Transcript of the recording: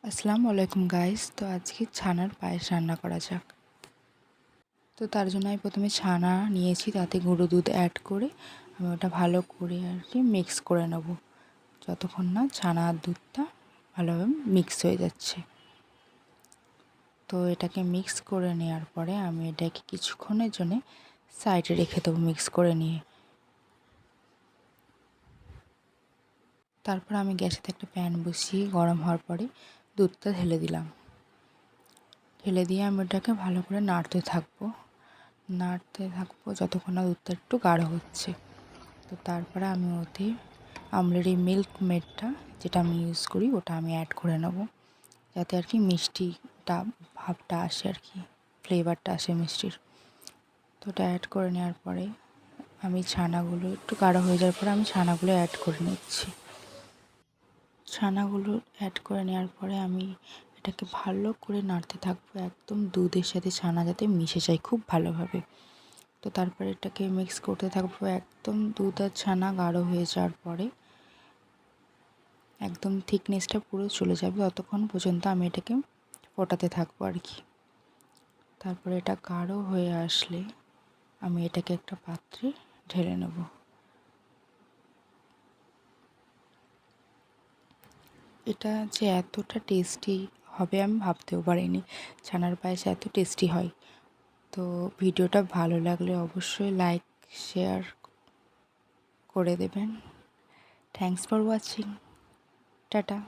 আসসালামু আলাইকুম গাইস। তো আজকে ছানার পায়েস রান্না করা যাক। তো তার জন্য আমি প্রথমে ছানা নিয়েছি, তাতে গুঁড়ো দুধ অ্যাড করে আমি ওটা ভালো করে মিক্স করে নেব, যতক্ষণ না ছানা আর দুধটা ভালোভাবে মিক্স হয়ে যাচ্ছে। তো এটাকে মিক্স করে নেওয়ার পরে আমি এটাকে কিছুক্ষণের জন্য সাইডে রেখে দেবো মিক্স করে নিয়ে। তারপর আমি গ্যাসেতে একটা প্যান বসিয়ে গরম হওয়ার পরে দুধটা ঢেলে দিলাম। ঢেলে দিয়ে আমি ওটাকে ভালো করে নাড়তে থাকবো যতক্ষণ না দুধটা একটু গাঢ় হচ্ছে। তো তারপরে আমি ওতে আমলের এই মিল্ক মেডটা যেটা আমি ইউজ করি ওটা আমি অ্যাড করে নেব, যাতে মিষ্টিটা ভাবটা আসে, ফ্লেভারটা আসে মিষ্টির। তো ওটা অ্যাড করে নেওয়ার পরে আমি ছানাগুলো একটু গাঢ় হয়ে যাওয়ার পরে আমি ছানাগুলো অ্যাড করে নিচ্ছি। ছানাগুলো অ্যাড করে নেওয়ার পরে আমি এটাকে ভালো করে নাড়তে থাকবো, একদম দুধের সাথে ছানা যাতে মিশে যায় খুব ভালোভাবে। তো তারপরে এটাকে মিক্স করতে থাকবো, একদম দুধ আর ছানা গাঢ় হয়ে যাওয়ার পরে একদম থিকনেসটা পুরো চলে যাবে, ততক্ষণ পর্যন্ত আমি এটাকে ফোটাতে থাকবো তারপরে এটা গাঢ় হয়ে আসলে আমি এটাকে একটা পাত্রে ঢেলে নেব। এটা যে এতটা টেস্টি হবে আমি ভাবতেও পারিনি, ছানার পায়েস এত টেস্টি হয়। তো ভিডিওটা ভালো লাগলে অবশ্যই লাইক শেয়ার করে দেবেন। Thanks for watching. টাটা।